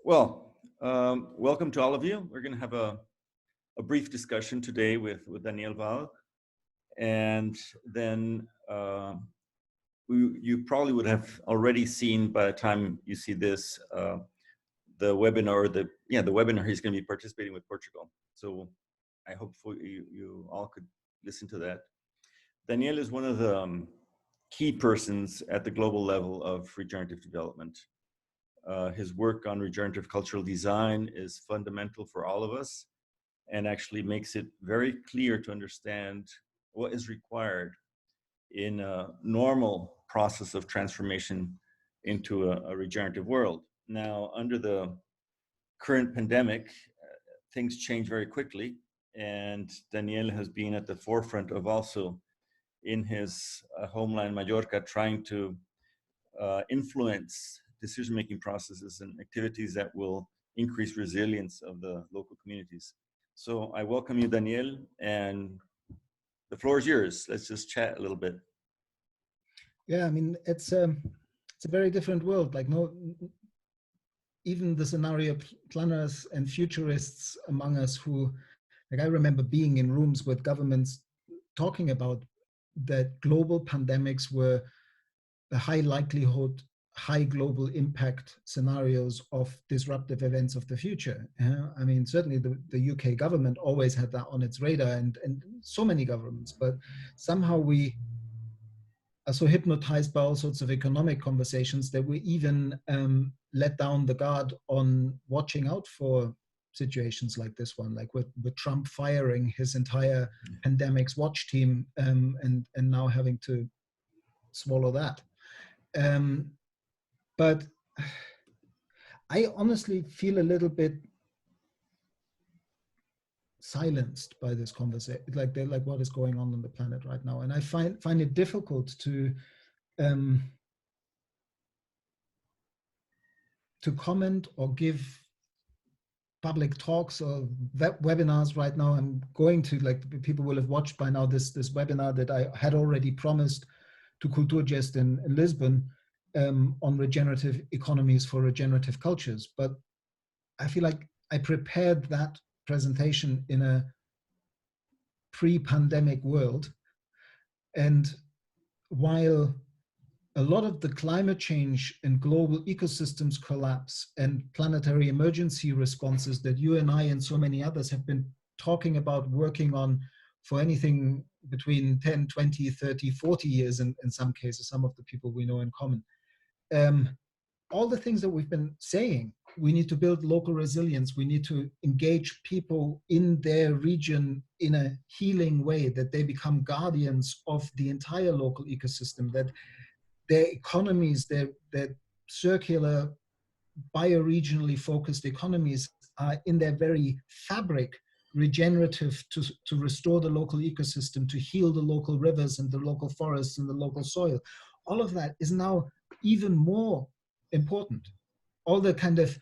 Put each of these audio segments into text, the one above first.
Welcome to all of you. We're going to have a brief discussion today with Daniel Wahl. And then you probably would have already seen by the time you see this, the webinar, the webinar he's going to be participating with Portugal. So I hope you all could listen to that. Daniel is one of the key persons at the global level of regenerative development. His work on regenerative cultural design is fundamental for all of us and actually makes it very clear to understand what is required in a normal process of transformation into a regenerative world. Now, under the current pandemic, things change very quickly, and Daniel has been at the forefront of also in his homeland, Mallorca, trying to influence decision-making processes and activities that will increase resilience of the local communities. So I welcome you, Daniel, and the floor is yours. Let's just chat a little bit. Yeah, I mean, it's a very different world. Like, even the scenario planners and futurists among us who, like, I remember being in rooms with governments talking about that global pandemics were a high likelihood, high global impact scenarios of disruptive events of the future. I mean, certainly the UK government always had that on its radar, and so many governments, but somehow we are so hypnotized by all sorts of economic conversations that we even let down the guard on watching out for situations like this one, like with Trump firing his entire pandemics watch team and now having to swallow that. But I honestly feel a little bit silenced by this conversation, like what is going on the planet right now, and I find it difficult to comment or give public talks or webinars right now. I'm going to, like, people will have watched by now this webinar that I had already promised to Kulturgest in Lisbon on regenerative economies for regenerative cultures. But I feel like I prepared that presentation in a pre-pandemic world. And while a lot of the climate change and global ecosystems collapse and planetary emergency responses that you and I and so many others have been talking about, working on for anything between 10, 20, 30, 40 years in some cases, some of the people we know in common. All the things that we've been saying, we need to build local resilience. We need to engage people in their region in a healing way, that they become guardians of the entire local ecosystem, that their economies, their circular, bioregionally focused economies are in their very fabric regenerative to restore the local ecosystem, to heal the local rivers and the local forests and the local soil. All of that is now even more important. All the kind of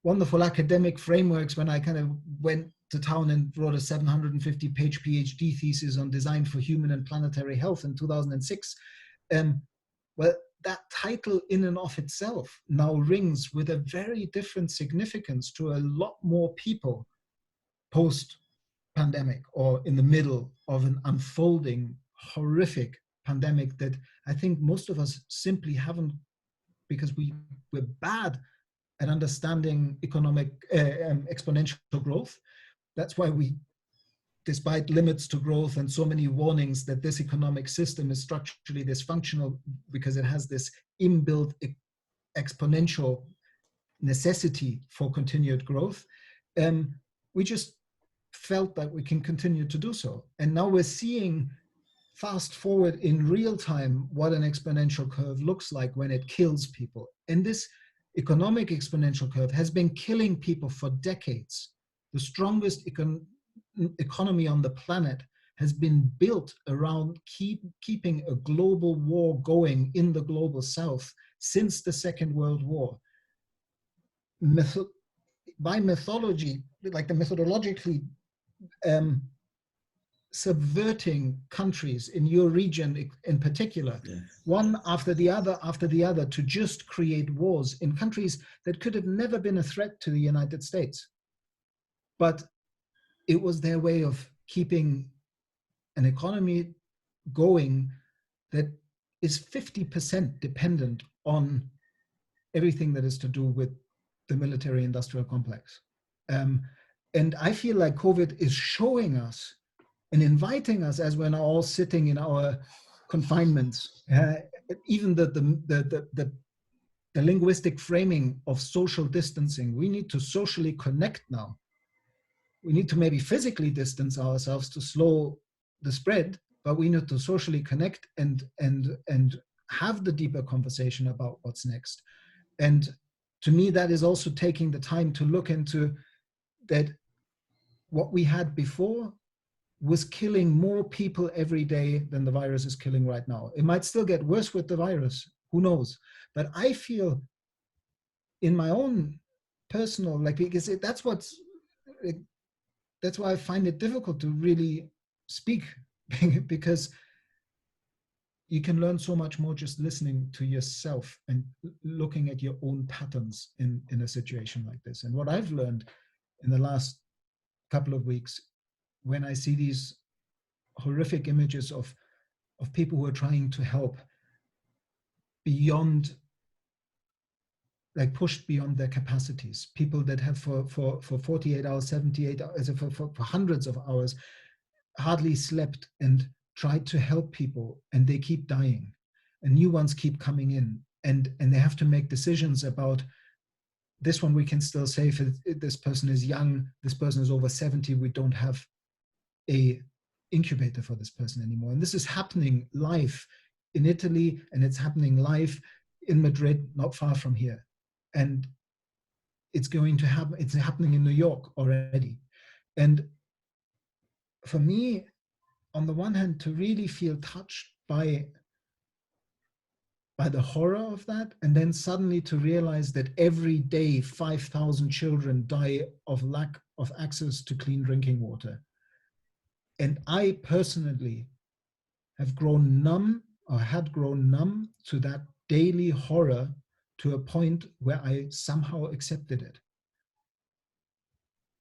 wonderful academic frameworks, when I kind of went to town and wrote a 750-page PhD thesis on design for human and planetary health in 2006, well, that title in and of itself now rings with a very different significance to a lot more people post-pandemic or in the middle of an unfolding horrific pandemic that I think most of us simply haven't, because we're bad at understanding economic exponential growth. That's why we, despite limits to growth and so many warnings that this economic system is structurally dysfunctional because it has this inbuilt exponential necessity for continued growth, we just felt that we can continue to do so. And now we're seeing, fast forward in real time, what an exponential curve looks like when it kills people. And this economic exponential curve has been killing people for decades. The strongest economy on the planet has been built around keeping a global war going in the global south since the Second World War. By methodology, like the methodologically subverting countries in your region in particular, one after the other, to just create wars in countries that could have never been a threat to the United States. But it was their way of keeping an economy going that is 50% dependent on everything that is to do with the military industrial complex. And I feel like COVID is showing us and inviting us, as we're now all sitting in our confinements, even the linguistic framing of social distancing. We need to socially connect now. We need to maybe physically distance ourselves to slow the spread, but we need to socially connect and have the deeper conversation about what's next. And to me, that is also taking the time to look into that what we had before was killing more people every day than the virus is killing right now. It might still get worse with the virus, who knows? But I feel in my own personal, because that's why I find it difficult to really speak, because you can learn so much more just listening to yourself and looking at your own patterns in a situation like this. And what I've learned in the last couple of weeks, when I see these horrific images of people who are trying to help beyond, pushed beyond their capacities, people that have for 48 hours, 78 hours, for hundreds of hours, hardly slept and tried to help people, and they keep dying, and new ones keep coming in, and they have to make decisions about this one. We can still say if this person is young, this person is over 70, we don't have a incubator for this person anymore. And this is happening live in Italy, and it's happening live in Madrid, not far from here. And it's going to happen, it's happening in New York already. And for me, on the one hand, to really feel touched by the horror of that, and then suddenly to realize that every day 5,000 children die of lack of access to clean drinking water. And I personally have grown numb, or had grown numb to that daily horror, to a point where I somehow accepted it.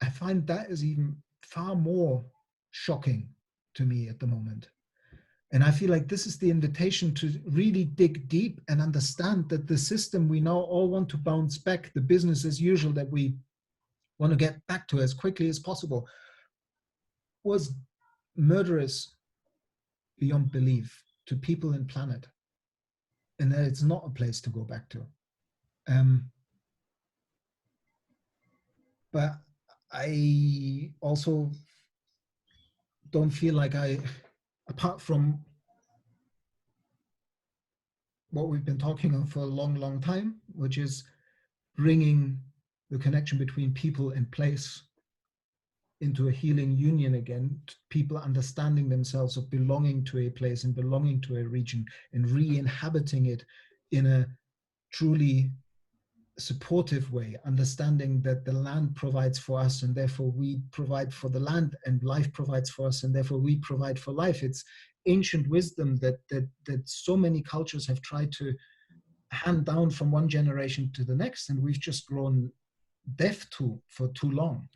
I find that is even far more shocking to me at the moment. And I feel like this is the invitation to really dig deep and understand that the system we now all want to bounce back, the business as usual that we want to get back to as quickly as possible, was murderous beyond belief to people and planet. And that it's not a place to go back to. But I also don't feel like apart from what we've been talking on for a long, long time, which is bringing the connection between people and place into a healing union again, people understanding themselves of belonging to a place and belonging to a region and re-inhabiting it in a truly supportive way, understanding that the land provides for us and therefore we provide for the land, and life provides for us and therefore we provide for life. It's ancient wisdom that so many cultures have tried to hand down from one generation to the next, and we've just grown deaf to for too long.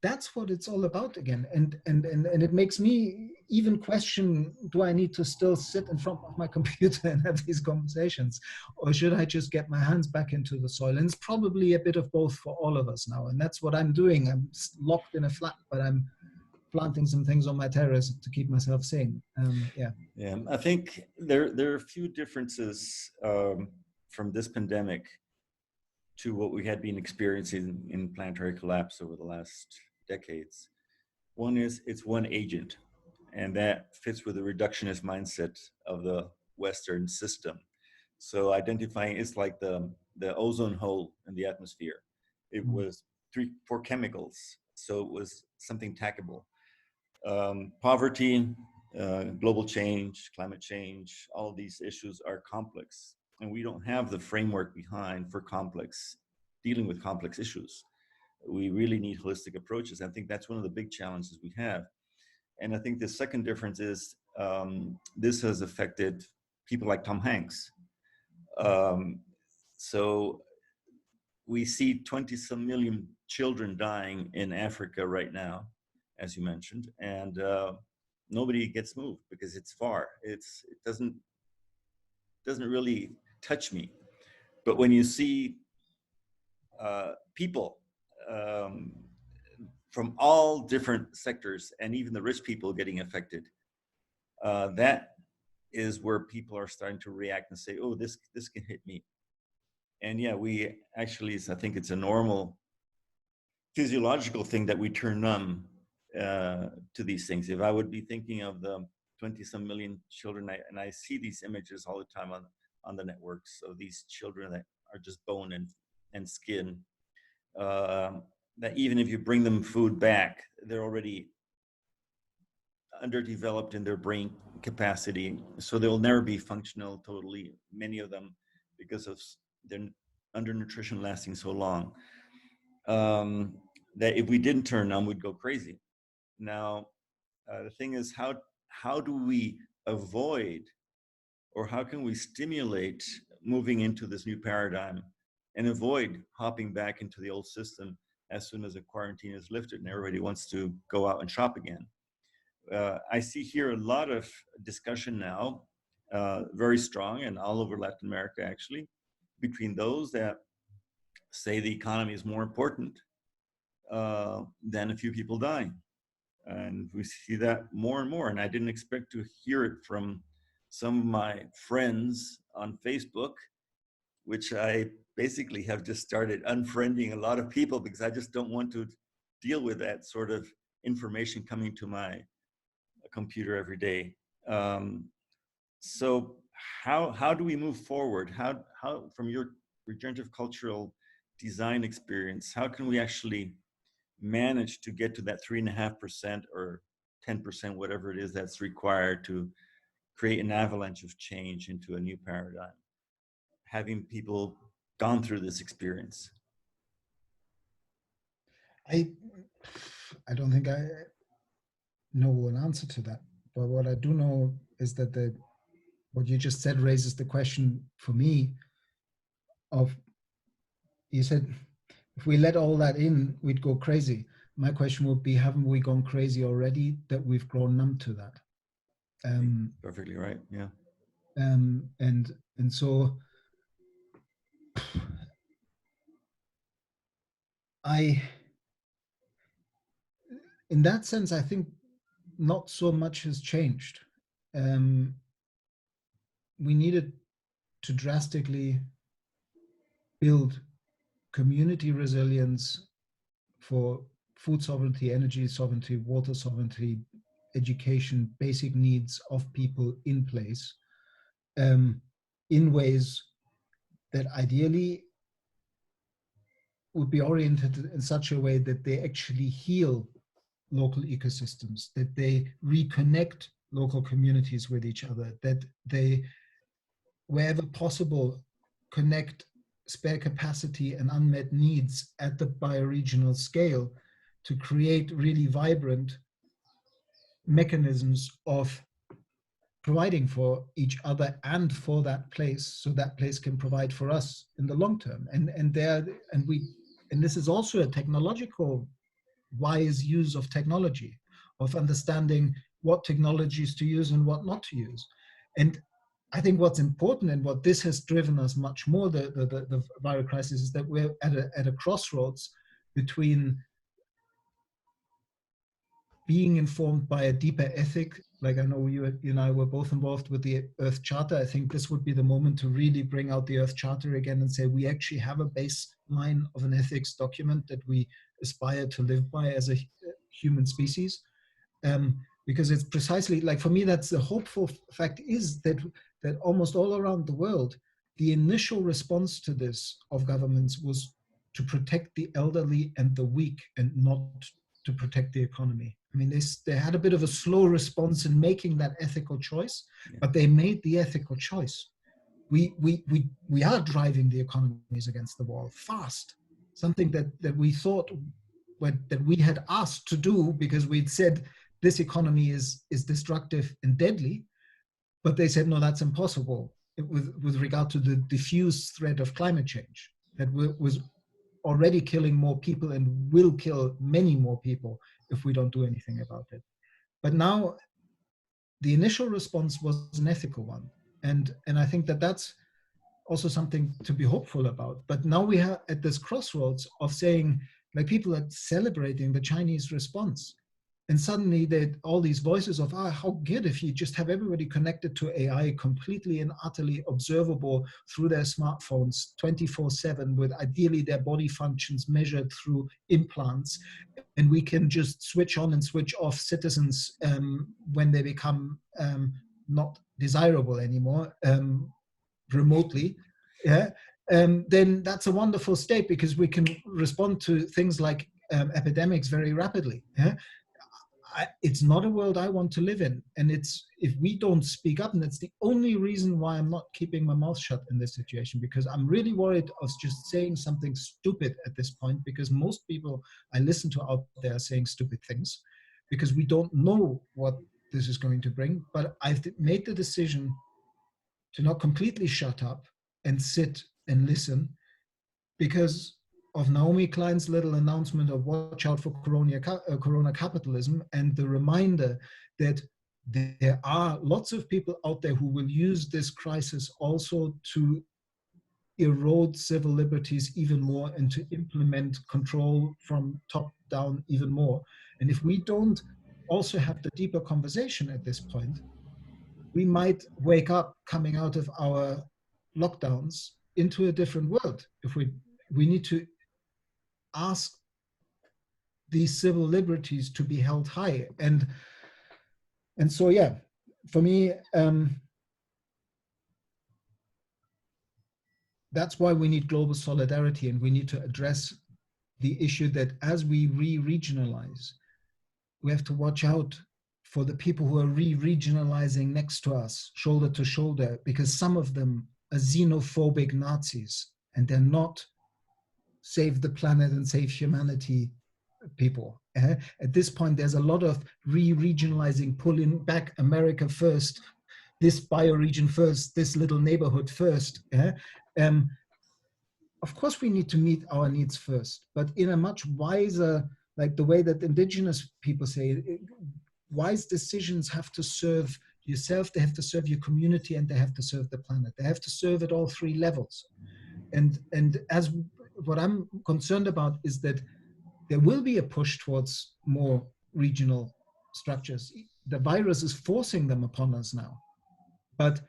That's what it's all about again. And it makes me even question, do I need to still sit in front of my computer and have these conversations? Or should I just get my hands back into the soil? And it's probably a bit of both for all of us now. And that's what I'm doing. I'm locked in a flat, but I'm planting some things on my terrace to keep myself sane. Yeah, I think there are a few differences from this pandemic to what we had been experiencing in planetary collapse over the last decades. One is it's one agent, and that fits with the reductionist mindset of the Western system. So identifying it's like the ozone hole in the atmosphere. It was 3-4 chemicals, so it was something tackable. Poverty, global change, climate change, all of these issues are complex, and we don't have the framework behind for dealing with complex issues. We really need holistic approaches. I think that's one of the big challenges we have. And I think the second difference is this has affected people like Tom Hanks. So we see 20-some million children dying in Africa right now, as you mentioned, and nobody gets moved because it's far. It doesn't really touch me. But when you see people from all different sectors, and even the rich people getting affected, that is where people are starting to react and say, oh, this can hit me. And yeah, we actually, I think it's a normal physiological thing that we turn numb to these things. If I would be thinking of the 20-some million children, and I see these images all the time on the networks of these children that are just bone and skin, that even if you bring them food back, they're already underdeveloped in their brain capacity, so they'll never be functional totally, many of them, because of their undernutrition lasting so long, that if we didn't turn numb, we'd go crazy. Now, the thing is, how do we avoid, or how can we stimulate moving into this new paradigm and avoid hopping back into the old system as soon as the quarantine is lifted and everybody wants to go out and shop again? I see here a lot of discussion now, very strong, and all over Latin America actually, between those that say the economy is more important than a few people dying. And we see that more and more. And I didn't expect to hear it from some of my friends on Facebook, which I basically have just started unfriending a lot of people because I just don't want to deal with that sort of information coming to my computer every day. So how do we move forward? How from your regenerative cultural design experience, how can we actually manage to get to that 3.5% or 10%, whatever it is that's required to create an avalanche of change into a new paradigm, having people gone through this experience? I don't think I know an answer to that, but what I do know is that what you just said raises the question for me of, you said if we let all that in, we'd go crazy. My question would be, haven't we gone crazy already that we've grown numb to that? Perfectly right. Yeah. And so in that sense, I think not so much has changed. We needed to drastically build community resilience for food sovereignty, energy sovereignty, water sovereignty, education, basic needs of people in place, in ways that ideally would be oriented in such a way that they actually heal local ecosystems, that they reconnect local communities with each other, that they, wherever possible, connect spare capacity and unmet needs at the bioregional scale to create really vibrant mechanisms of providing for each other and for that place, so that place can provide for us in the long term. And this is also a technological wise use of technology, of understanding what technologies to use and what not to use. And I think what's important, and what this has driven us much more, the viral crisis, is that we're at a crossroads between being informed by a deeper ethic. Like, I know you and I were both involved with the Earth Charter. I think this would be the moment to really bring out the Earth Charter again and say we actually have a baseline of an ethics document that we aspire to live by as a human species. Because it's precisely, like, for me, that's the hopeful fact, is that almost all around the world, the initial response to this of governments was to protect the elderly and the weak, and not to protect the economy. I mean, they had a bit of a slow response in making that ethical choice, but they made the ethical choice. We are driving the economies against the wall fast, something that we thought that we had asked to do, because we'd said this economy is destructive and deadly. But they said, no, that's impossible with regard to the diffuse threat of climate change that was already killing more people and will kill many more people if we don't do anything about it. But now the initial response was an ethical one. And I think that that's also something to be hopeful about. But now we are at this crossroads of saying, like, people are celebrating the Chinese response. And suddenly all these voices of, how good if you just have everybody connected to AI, completely and utterly observable through their smartphones 24/7, with ideally their body functions measured through implants. And we can just switch on and switch off citizens when they become not desirable anymore, remotely. Yeah. Then that's a wonderful state, because we can respond to things like epidemics very rapidly. Yeah. It's not a world I want to live in. And if we don't speak up, and that's the only reason why I'm not keeping my mouth shut in this situation, because I'm really worried of just saying something stupid at this point, because most people I listen to out there are saying stupid things, because we don't know what this is going to bring. But I've made the decision to not completely shut up and sit and listen, because of Naomi Klein's little announcement of watch out for corona capitalism, and the reminder that there are lots of people out there who will use this crisis also to erode civil liberties even more and to implement control from top down even more. And if we don't also have the deeper conversation at this point, we might wake up coming out of our lockdowns into a different world. If we need to ask these civil liberties to be held high. And so, yeah, for me, that's why we need global solidarity, and we need to address the issue that as we re-regionalize, we have to watch out for the people who are re-regionalizing next to us, shoulder to shoulder, because some of them are xenophobic Nazis, and they're not save the planet and save humanity people. At this point, there's a lot of re-regionalizing, pulling back America first, this bioregion first, this little neighborhood first. Of course, we need to meet our needs first, but in a much wiser, like the way that indigenous people say, wise decisions have to serve yourself, they have to serve your community, and they have to serve the planet. They have to serve at all three levels. And as what I'm concerned about is that there will be a push towards more regional structures. The virus is forcing them upon us now. But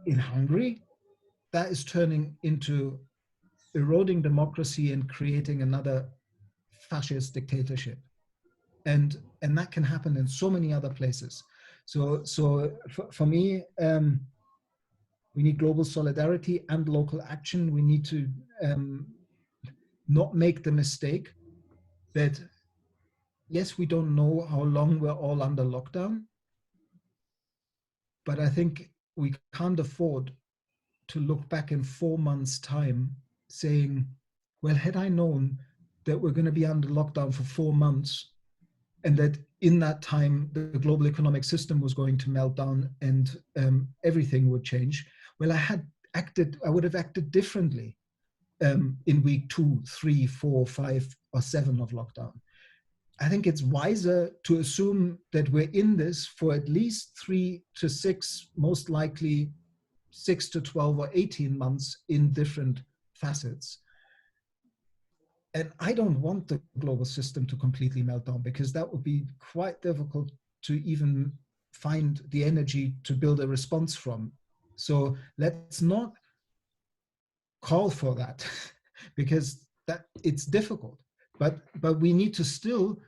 in Hungary, that is turning into eroding democracy and creating another fascist dictatorship. And that can happen in so many other places. So for me, we need global solidarity and local action. We need to not make the mistake that, yes, we don't know how long we're all under lockdown, but I think we can't afford to look back in 4 months' time saying, well, had I known that we're going to be under lockdown for 4 months, and that in that time the global economic system was going to melt down and everything would change, well, I would have acted differently in week 2, 3, 4, 5, or 7 of lockdown. I think it's wiser to assume that we're in this for at least 3 to 6, most likely 6 to 12 or 18 months in different facets. And I don't want the global system to completely melt down, because that would be quite difficult to even find the energy to build a response from. So let's not call for that because it's difficult. But we need to still,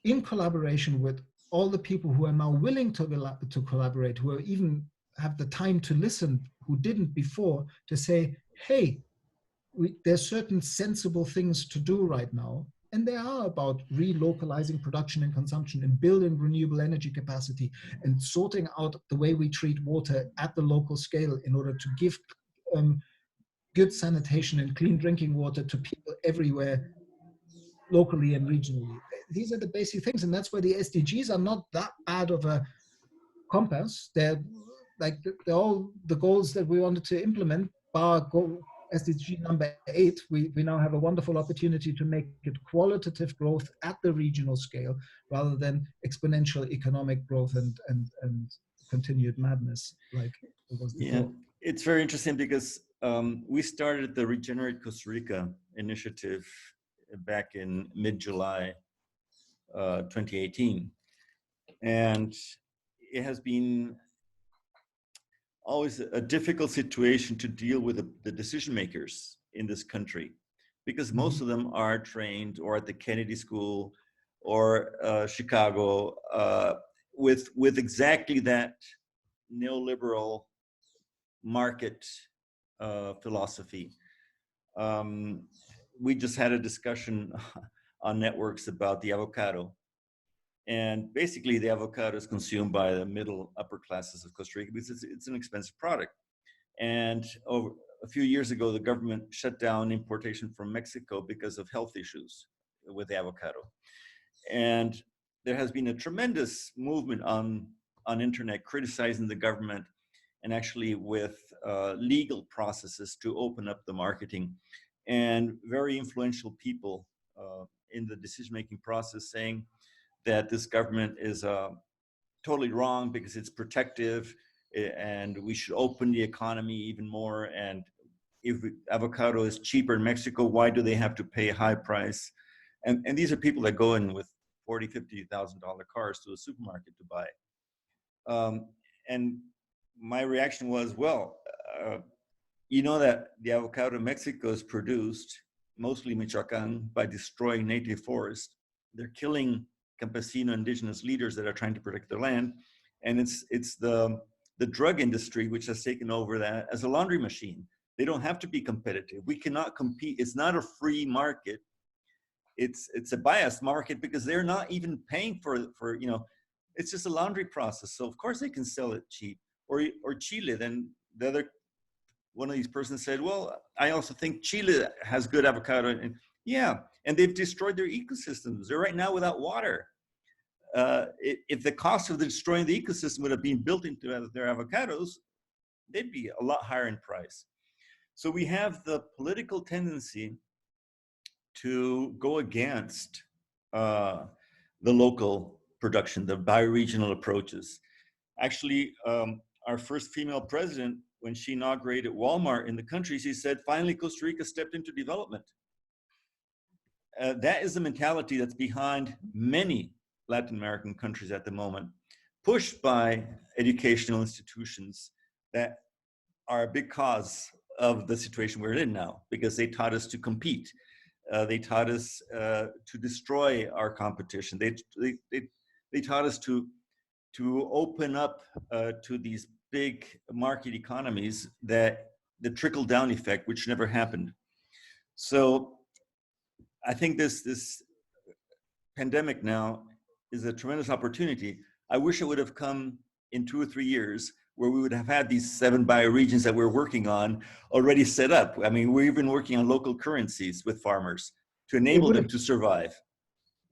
in collaboration with all the people who are now willing to collaborate, who are even have the time to listen, who didn't before, to say, hey, there's certain sensible things to do right now. And they are about relocalizing production and consumption and building renewable energy capacity and sorting out the way we treat water at the local scale in order to give good sanitation and clean drinking water to people everywhere locally and regionally. These are the basic things, and that's why the SDGs are not that bad of a compass. They're like they're all the goals that we wanted to implement, bar goal SDG number 8. We now have a wonderful opportunity to make it qualitative growth at the regional scale rather than exponential economic growth and continued madness like it was before. Yeah, it's very interesting because we started the Regenerate Costa Rica initiative back in mid-July 2018. And it has been always a difficult situation to deal with the decision makers in this country, because most of them are trained or at the Kennedy School or Chicago with exactly that neoliberal market philosophy. We just had a discussion on networks about the avocado. And basically, the avocado is consumed by the middle upper classes of Costa Rica because it's an expensive product. And over a few years ago, the government shut down importation from Mexico because of health issues with the avocado. And there has been a tremendous movement on internet criticizing the government and actually with legal processes to open up the marketing. And very influential people in the decision-making process saying that this government is totally wrong because it's protective and we should open the economy even more. And if avocado is cheaper in Mexico, why do they have to pay a high price? And these are people that go in with $40,000, $50,000 cars to a supermarket to buy. And my reaction was, well, you know that the avocado in Mexico is produced, mostly Michoacan, by destroying native forests. They're killing campesino indigenous leaders that are trying to protect their land. And it's the drug industry which has taken over that as a laundry machine. They don't have to be competitive. We cannot compete. It's not a free market. It's a biased market because they're not even paying for you know, it's just a laundry process. So of course they can sell it cheap. Or Chile. Then the other one of these persons said, well, I also think Chile has good avocado. And yeah, and they've destroyed their ecosystems. They're right now without water. If the cost of destroying the ecosystem would have been built into their avocados, they'd be a lot higher in price. So we have the political tendency to go against the local production, the bioregional approaches. Actually, our first female president, when she inaugurated Walmart in the country, she said, finally, Costa Rica stepped into development. That is the mentality that's behind many Latin American countries at the moment, pushed by educational institutions that are a big cause of the situation we're in now, because they taught us to compete. They taught us to destroy our competition. They taught us to open up to these big market economies that the trickle-down effect, which never happened. So I think this pandemic now is a tremendous opportunity. I wish it would have come in 2 or 3 years, where we would have had these 7 bioregions that we're working on already set up. I mean, we're even working on local currencies with farmers to enable them to survive.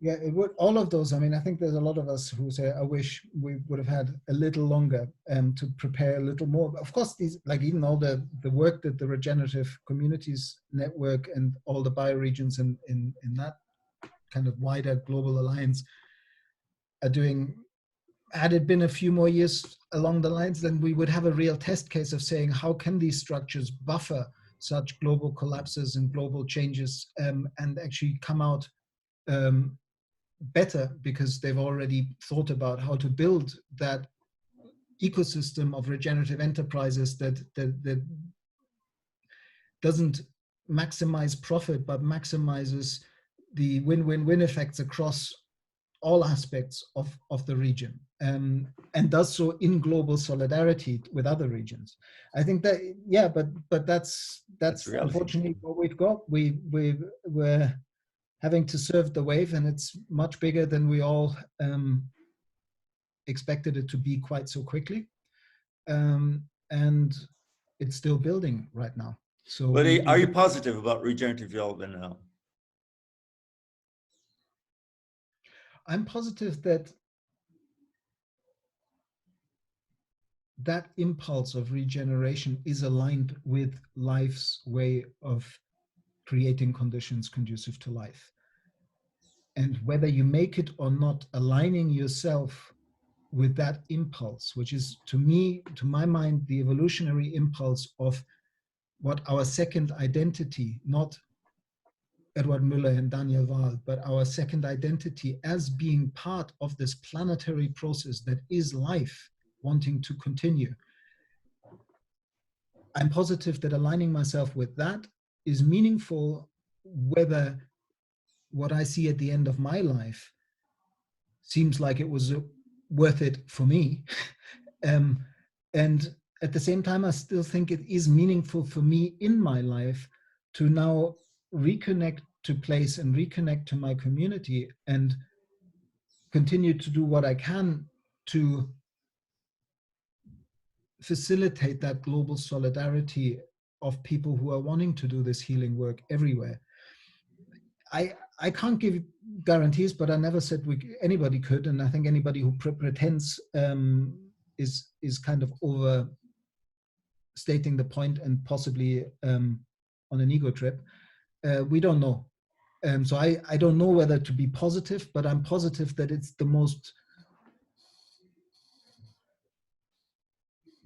Yeah, it would, all of those. I mean, I think there's a lot of us who say, I wish we would have had a little longer to prepare a little more. Of course, these, like even all the work that the Regenerative Communities Network and all the bioregions in that kind of wider global alliance are doing, had it been a few more years along the lines, then we would have a real test case of saying, how can these structures buffer such global collapses and global changes and actually come out better, because they've already thought about how to build that ecosystem of regenerative enterprises that doesn't maximize profit, but maximizes the win-win-win effects across all aspects of the region, and does so in global solidarity with other regions. I think that, yeah, but that's unfortunately what we've got. We're having to surf the wave, and it's much bigger than we all expected it to be quite so quickly. And it's still building right now. So, but are you positive about regenerative development now? I'm positive that that impulse of regeneration is aligned with life's way of creating conditions conducive to life. And whether you make it or not, aligning yourself with that impulse, which is, to me, to my mind, the evolutionary impulse of what our second identity, not Eduard Müller and Daniel Wahl, but our second identity as being part of this planetary process that is life wanting to continue. I'm positive that aligning myself with that is meaningful, whether what I see at the end of my life seems like it was worth it for me. And at the same time, I still think it is meaningful for me in my life to now reconnect to place and reconnect to my community and continue to do what I can to facilitate that global solidarity of people who are wanting to do this healing work everywhere. I can't give guarantees, but I never said anybody could, and I think anybody who pretends is kind of overstating the point and possibly on an ego trip. We don't know. So I don't know whether to be positive, but I'm positive that it's the most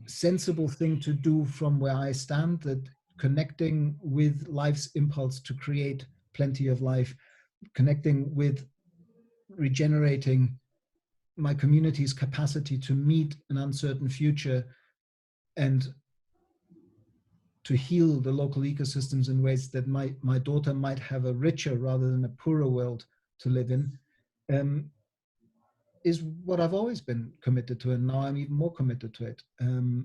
sensible thing to do from where I stand, that connecting with life's impulse to create plenty of life, connecting with regenerating my community's capacity to meet an uncertain future and to heal the local ecosystems in ways that my daughter might have a richer rather than a poorer world to live in, is what I've always been committed to, and now I'm even more committed to it. And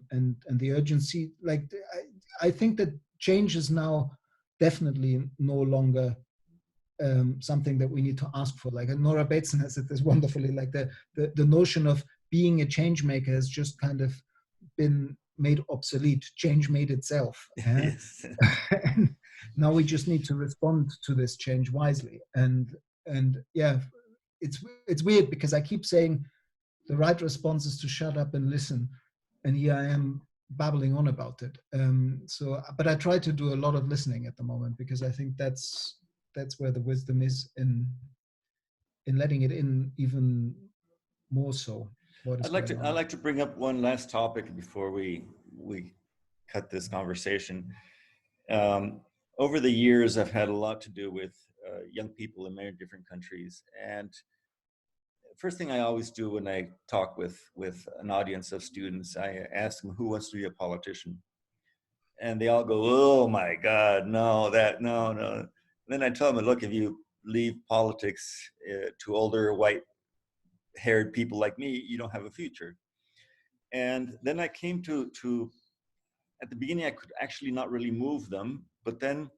the urgency, like I think that change is now definitely no longer something that we need to ask for. Like Nora Bateson has said this wonderfully, like the notion of being a change maker has just kind of been made obsolete. Change made itself. Yes. And now we just need to respond to this change wisely. And yeah, it's weird because I keep saying the right response is to shut up and listen, and here I am babbling on about it. But I try to do a lot of listening at the moment because I think that's where the wisdom is in letting it in even more so. I'd like to bring up one last topic before we cut this conversation. Over the years, I've had a lot to do with young people in many different countries, and first thing I always do when I talk with an audience of students, I ask them who wants to be a politician, and they all go, "Oh my God, no, no." And then I tell them, "Look, if you leave politics to older white-haired people like me, you don't have a future." And then I came to at the beginning, I could actually not really move them, but then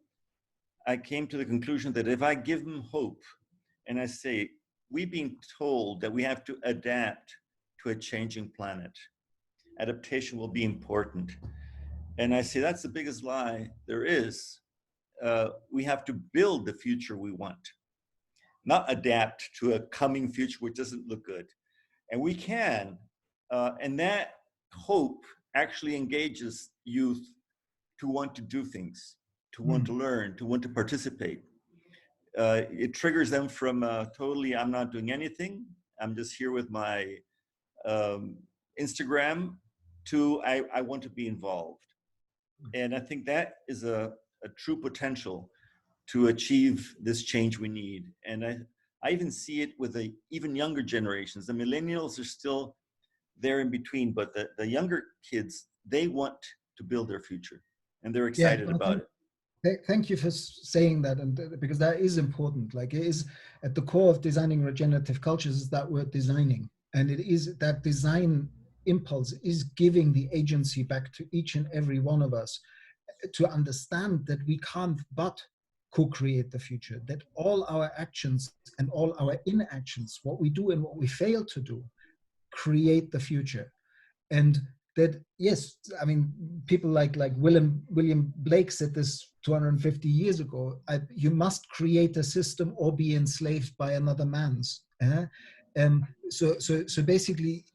I came to the conclusion that if I give them hope and I say, we've been told that we have to adapt to a changing planet, adaptation will be important. And I say, that's the biggest lie there is. We have to build the future we want, not adapt to a coming future which doesn't look good. And we can, and that hope actually engages youth to want to do things, to want to learn, to want to participate. It triggers them from totally, I'm not doing anything, I'm just here with my Instagram, to I want to be involved. And I think that is a true potential to achieve this change we need. And I even see it with the even younger generations. The millennials are still there in between, but the younger kids, they want to build their future and they're excited about it. Thank you for saying that, and because that is important. Like, it is at the core of designing regenerative cultures is that word designing, and it is that design impulse is giving the agency back to each and every one of us to understand that we can't but co-create the future, that all our actions and all our inactions, what we do and what we fail to do, create the future. And that, yes, I mean, people like William Blake said this 250 years ago, you must create a system or be enslaved by another man's. So basically,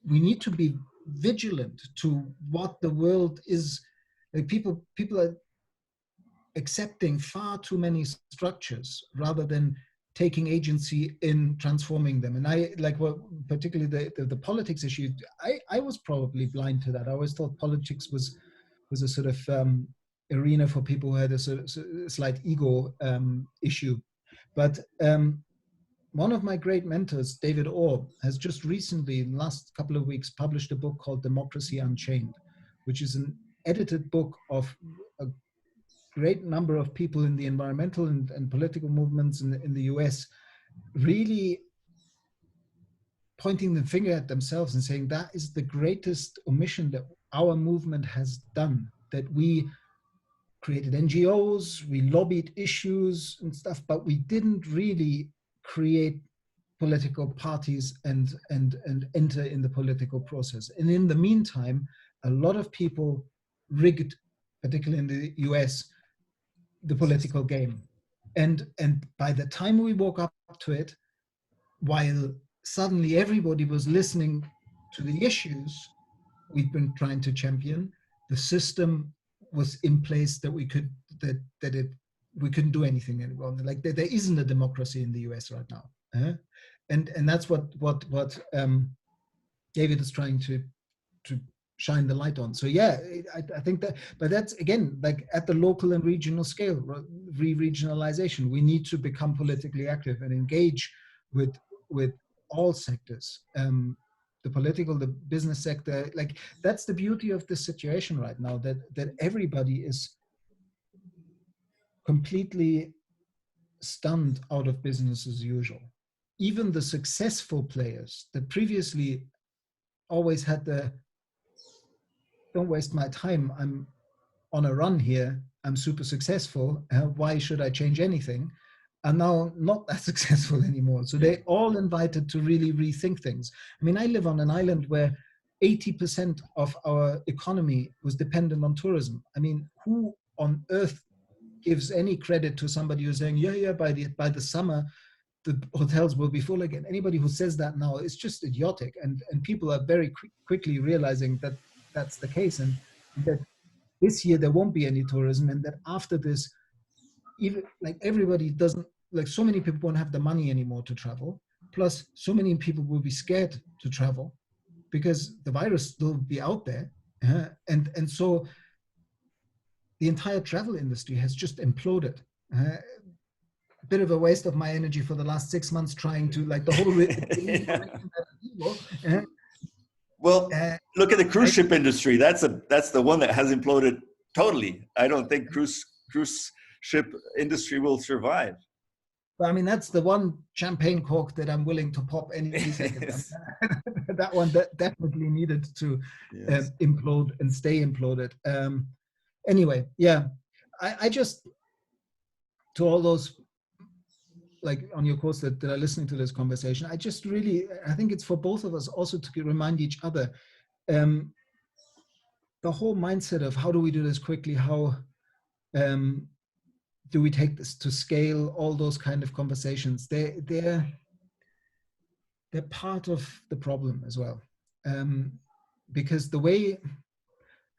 we need to be vigilant to what the world is. Like people are accepting far too many structures rather than taking agency in transforming them. And I like, well, particularly the politics issue. I was probably blind to that. I always thought politics was a sort of arena for people who had a slight ego issue. But one of my great mentors, David Orr, has just recently, in the last couple of weeks, published a book called Democracy Unchained, which is an edited book of a great number of people in the environmental and political movements in the US, really pointing the finger at themselves and saying that is the greatest omission that our movement has done, that we created NGOs, we lobbied issues and stuff, but we didn't really create political parties and enter in the political process. And in the meantime, a lot of people rigged, particularly in the US, the political game. And by the time we woke up to it, while suddenly everybody was listening to the issues we've been trying to champion, the system was in place that we could we couldn't do anything anymore. Like there isn't a democracy in the US right now, and that's what David is trying to shine the light on. So yeah, I think that, but that's again like at the local and regional scale, re-regionalization. We need to become politically active and engage with all sectors. The political, the business sector, like that's the beauty of this situation right now, that everybody is completely stunned out of business as usual. Even the successful players that previously always had the, don't waste my time, I'm on a run here, I'm super successful, why should I change anything? Are now not that successful anymore. So they're all invited to really rethink things. I mean, I live on an island where 80% of our economy was dependent on tourism. I mean, who on earth gives any credit to somebody who's saying, yeah, by the summer, the hotels will be full again? Anybody who says that now is just idiotic. And people are very quickly realizing that that's the case, and that this year there won't be any tourism, and that after this, even like everybody doesn't, like so many people won't have the money anymore to travel, plus so many people will be scared to travel because the virus will be out there, and so the entire travel industry has just imploded. A bit of a waste of my energy for the last 6 months trying to like the whole well, look at the cruise ship industry. That's the one that has imploded totally. I don't think cruise ship industry will survive. But I mean, that's the one champagne cork that I'm willing to pop any second. Yes. That one that definitely needed to implode and stay imploded. Anyway, yeah, I just, to all those like on your course that are listening to this conversation, I just really, I think it's for both of us also to remind each other, the whole mindset of how do we do this quickly, how do we take this to scale, all those kind of conversations, they're part of the problem as well. Because the way,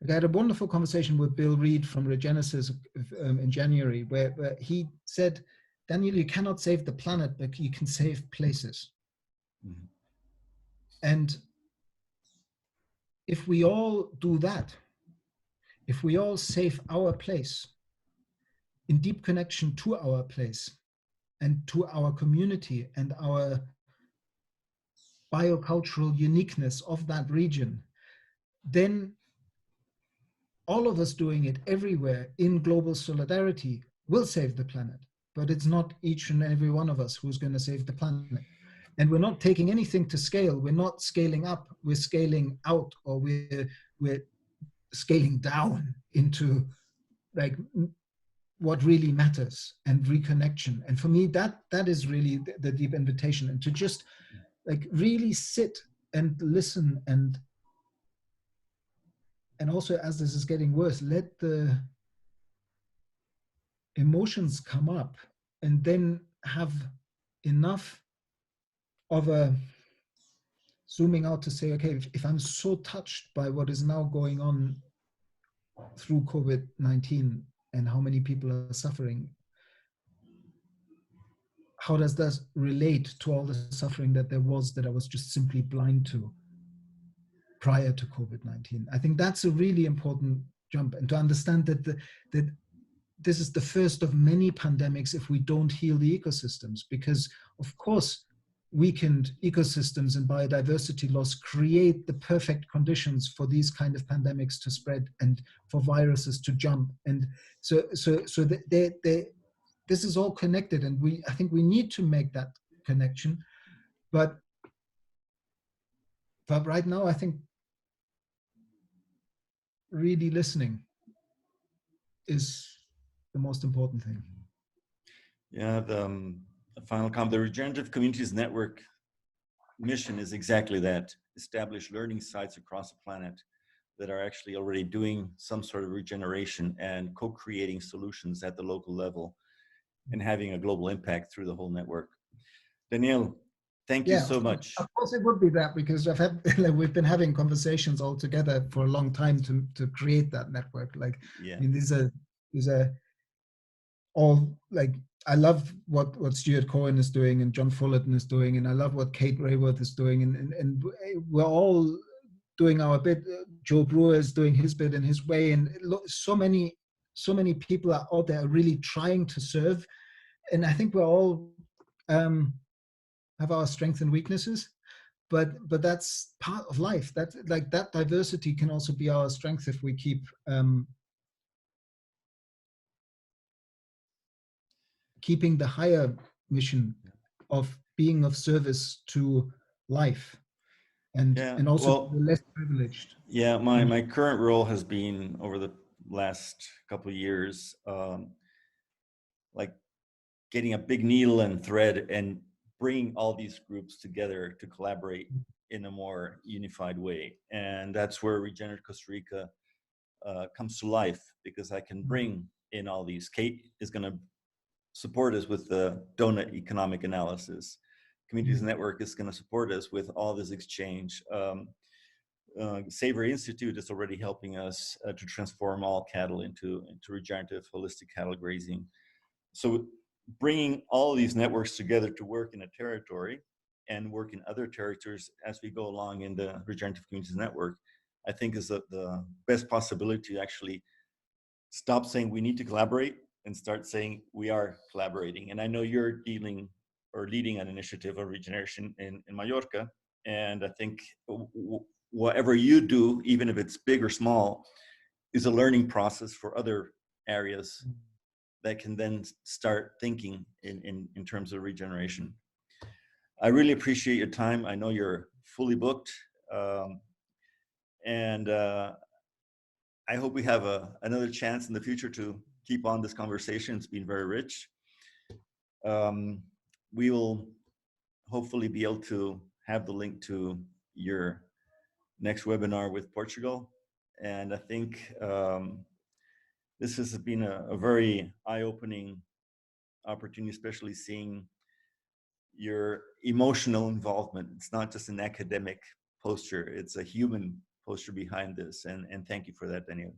I had a wonderful conversation with Bill Reed from ReGenesis in January, where he said, Daniel, you cannot save the planet, but you can save places. Mm-hmm. And if we all do that, if we all save our place in deep connection to our place and to our community and our biocultural uniqueness of that region, then all of us doing it everywhere in global solidarity will save the planet. But it's not each and every one of us who's going to save the planet. And we're not taking anything to scale. We're not scaling up, we're scaling out, or we're scaling down into like what really matters and reconnection. And for me, that is really the deep invitation, and to just like really sit and listen, and also, as this is getting worse, let the emotions come up, and then have enough of a zooming out to say, okay, if I'm so touched by what is now going on through COVID-19 and how many people are suffering, how does that relate to all the suffering that there was that I was just simply blind to prior to COVID-19? I think that's a really important jump, and to understand that that this is the first of many pandemics if we don't heal the ecosystems, because of course weakened ecosystems and biodiversity loss create the perfect conditions for these kind of pandemics to spread and for viruses to jump. And so this is all connected, and I think we need to make that connection. But right now, I think really listening is the most important thing. Yeah, the final comment, the Regenerative Communities Network mission is exactly that: establish learning sites across the planet that are actually already doing some sort of regeneration and co-creating solutions at the local level and having a global impact through the whole network. Daniel, thank you so much. Of course it would be that, because we've been having conversations all together for a long time to create that network. Like, yeah. I mean, these are all, like, I love what Stuart Cohen is doing and John Fullerton is doing, and I love what Kate Rayworth is doing, and we're all doing our bit. Joe Brewer is doing his bit in his way, and so many people are out there really trying to serve, and I think we're all have our strengths and weaknesses, but that's part of life. That, like, that diversity can also be our strength if we keep keeping the higher mission of being of service to life, and also the less privileged. Yeah, my current role has been, over the last couple of years, like getting a big needle and thread and bringing all these groups together to collaborate in a more unified way. And that's where Regenerative Costa Rica comes to life, because I can bring in all these. Kate is going to support us with the donut economic analysis. Communities Network is going to support us with all this exchange. Savory Institute is already helping us to transform all cattle into regenerative holistic cattle grazing. So bringing all of these networks together to work in a territory and work in other territories as we go along in the Regenerative Communities Network, I think is the best possibility to actually stop saying we need to collaborate and start saying we are collaborating. And I know you're leading an initiative of regeneration in Mallorca. And I think whatever you do, even if it's big or small, is a learning process for other areas that can then start thinking in terms of regeneration. I really appreciate your time. I know you're fully booked. And I hope we have another chance in the future to keep on this conversation. It's been very rich. We will hopefully be able to have the link to your next webinar with Portugal. And I think this has been a very eye-opening opportunity, especially seeing your emotional involvement. It's not just an academic posture, it's a human posture behind this. And thank you for that, Daniel.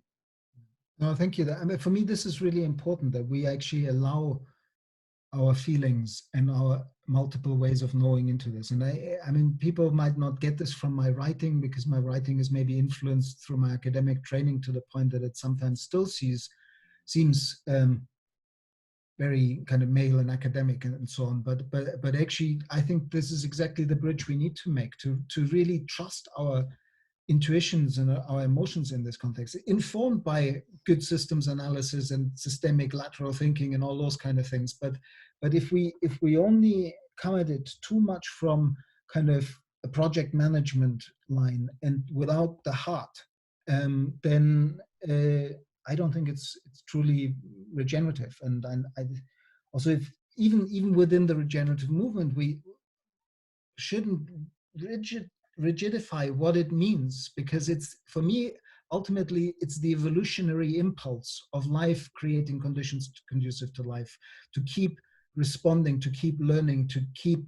No, thank you. I mean, for me, this is really important, that we actually allow our feelings and our multiple ways of knowing into this. And I mean, people might not get this from my writing, because my writing is maybe influenced through my academic training to the point that it sometimes still seems very kind of male and academic and so on. But actually, I think this is exactly the bridge we need to make to really trust our intuitions and our emotions in this context, informed by good systems analysis and systemic lateral thinking and all those kind of things. But if we only come at it too much from kind of a project management line and without the heart, then I don't think it's truly regenerative. And I also, if even within the regenerative movement, we shouldn't rigidify what it means, because it's, for me, ultimately it's the evolutionary impulse of life creating conditions conducive to life, to keep responding, to keep learning, to keep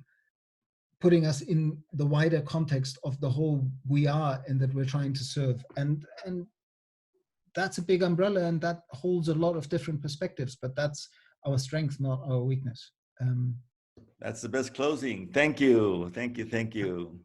putting us in the wider context of the whole we are and that we're trying to serve. And that's a big umbrella, and that holds a lot of different perspectives, but that's our strength, not our weakness. That's the best closing. Thank you. Thank you. Thank you.